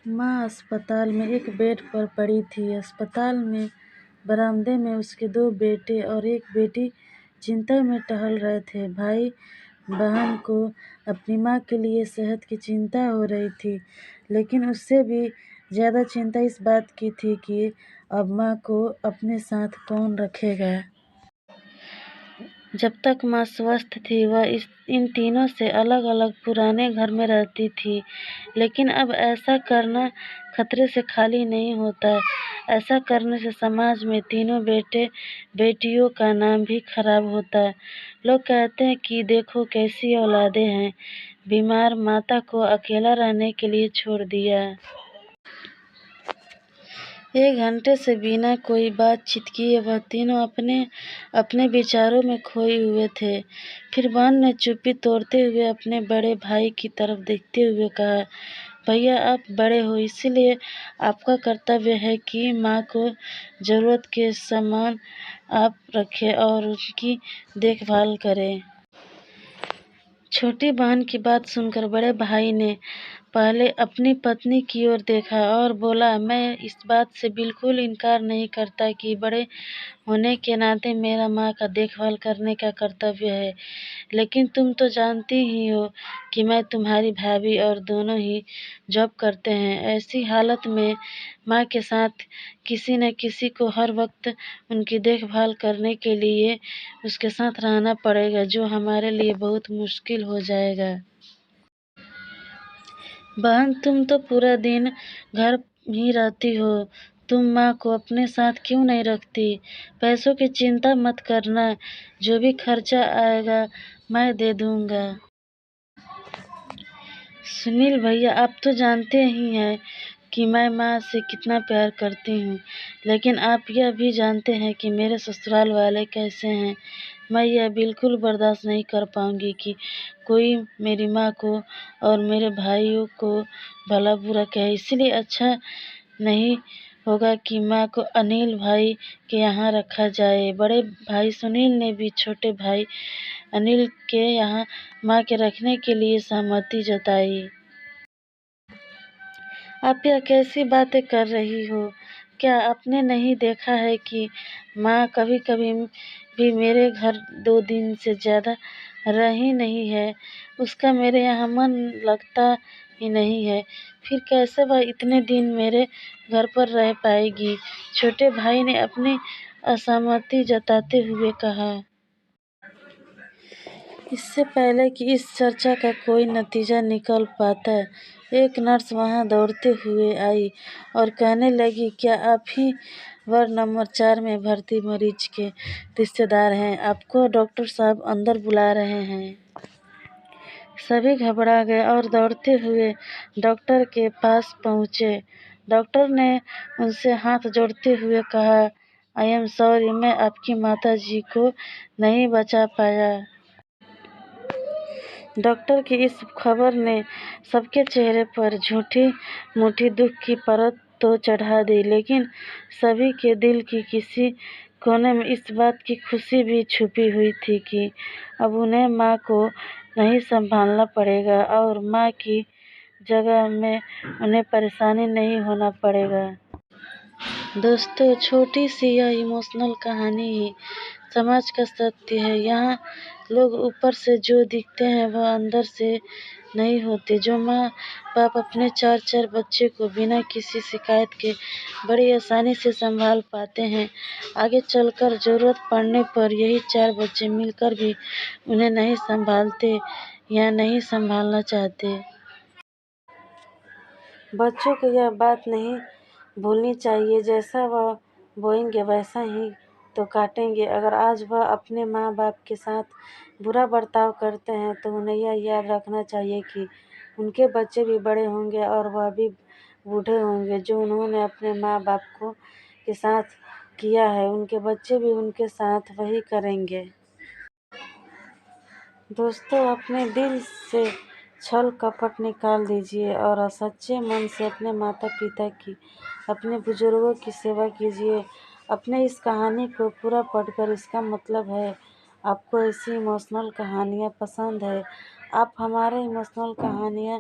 माँ अस्पताल में एक बेड पर पड़ी थी। अस्पताल में बरामदे में उसके 2 बेटे और एक बेटी चिंता में टहल रहे थे। भाई बहन को अपनी माँ के लिए सेहत की चिंता हो रही थी, लेकिन उससे भी ज़्यादा चिंता इस बात की थी कि अब माँ को अपने साथ कौन रखेगा। जब तक माँ स्वस्थ थी वह इन तीनों से अलग अलग पुराने घर में रहती थी, लेकिन अब ऐसा करना खतरे से खाली नहीं होता। ऐसा करने से समाज में तीनों बेटे बेटियों का नाम भी खराब होता है। लोग कहते हैं कि देखो कैसी औलादें हैं, बीमार माता को अकेला रहने के लिए छोड़ दिया। 1 घंटे से बिना कोई बातचीत किए वह तीनों अपने अपने विचारों में खोए हुए थे। फिर बहन ने चुप्पी तोड़ते हुए अपने बड़े भाई की तरफ देखते हुए कहा, भैया आप बड़े हो, इसलिए आपका कर्तव्य है कि माँ को ज़रूरत के सामान आप रखें और उनकी देखभाल करें। छोटी बहन की बात सुनकर बड़े भाई ने पहले अपनी पत्नी की ओर देखा और बोला, मैं इस बात से बिल्कुल इनकार नहीं करता कि बड़े होने के नाते मेरा माँ का देखभाल करने का कर्तव्य है, लेकिन तुम तो जानती ही हो कि मैं तुम्हारी भाभी और दोनों ही जॉब करते हैं। ऐसी हालत में माँ के साथ किसी न किसी को हर वक्त उनकी देखभाल करने के लिए उसके साथ रहना पड़ेगा, जो हमारे लिए बहुत मुश्किल हो जाएगा। बहन तुम तो पूरा दिन घर ही रहती हो, तुम माँ को अपने साथ क्यों नहीं रखती? पैसों की चिंता मत करना, जो भी खर्चा आएगा मैं दे दूंगा। सुनील भैया आप तो जानते ही हैं कि मैं माँ से कितना प्यार करती हूँ, लेकिन आप यह भी जानते हैं कि मेरे ससुराल वाले कैसे हैं। मैं यह बिल्कुल बर्दाश्त नहीं कर पाऊंगी कि कोई मेरी माँ को और मेरे भाइयों को भला बुरा कहे। इसलिए अच्छा नहीं होगा कि माँ को अनिल भाई के यहाँ रखा जाए। बड़े भाई सुनील ने भी छोटे भाई अनिल के यहाँ माँ के रखने के लिए सहमति जताई। आप यह कैसी बातें कर रही हो? क्या आपने नहीं देखा है कि माँ कभी कभी भी मेरे घर 2 दिन से ज़्यादा रही नहीं है? उसका मेरे यहाँ मन लगता ही नहीं है, फिर कैसे वह इतने दिन मेरे घर पर रह पाएगी? छोटे भाई ने अपनी असहमति जताते हुए कहा। इससे पहले कि इस चर्चा का कोई नतीजा निकल पाता, एक नर्स वहां दौड़ते हुए आई और कहने लगी, क्या आप ही वार्ड नंबर 4 में भर्ती मरीज के रिश्तेदार हैं? आपको डॉक्टर साहब अंदर बुला रहे हैं। सभी घबरा गए और दौड़ते हुए डॉक्टर के पास पहुंचे। डॉक्टर ने उनसे हाथ जोड़ते हुए कहा, आई एम सॉरी, मैं आपकी माता जी को नहीं बचा पाया। डॉक्टर की इस खबर ने सबके चेहरे पर झूठी मूठी दुख की परत तो चढ़ा दी, लेकिन सभी के दिल की किसी कोने में इस बात की खुशी भी छुपी हुई थी कि अब उन्हें माँ को नहीं संभालना पड़ेगा और माँ की जगह में उन्हें परेशानी नहीं होना पड़ेगा। दोस्तों, छोटी सी यह इमोशनल कहानी ही समाज का सत्य है। यहाँ लोग ऊपर से जो दिखते हैं वह अंदर से नहीं होते। जो माँ बाप अपने 4-4 बच्चे को बिना किसी शिकायत के बड़ी आसानी से संभाल पाते हैं, आगे चलकर ज़रूरत पड़ने पर यही 4 बच्चे मिलकर भी उन्हें नहीं संभालते या नहीं संभालना चाहते। बच्चों को यह बात नहीं भूलनी चाहिए, जैसा वह बोएंगे वैसा ही तो काटेंगे। अगर आज वह अपने माँ बाप के साथ बुरा बर्ताव करते हैं तो उन्हें यह याद रखना चाहिए कि उनके बच्चे भी बड़े होंगे और वह भी बूढ़े होंगे। जो उन्होंने अपने माँ बाप को के साथ किया है, उनके बच्चे भी उनके साथ वही करेंगे। दोस्तों, अपने दिल से छल कपट निकाल दीजिए और सच्चे मन से अपने माता पिता की, अपने बुजुर्गों की सेवा कीजिए। अपने इस कहानी को पूरा पढ़कर इसका मतलब है आपको ऐसी इमोशनल कहानियाँ पसंद है। आप हमारे इमोशनल कहानियाँ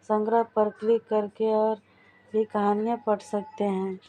संग्रह पर क्लिक करके और भी कहानियाँ पढ़ सकते हैं।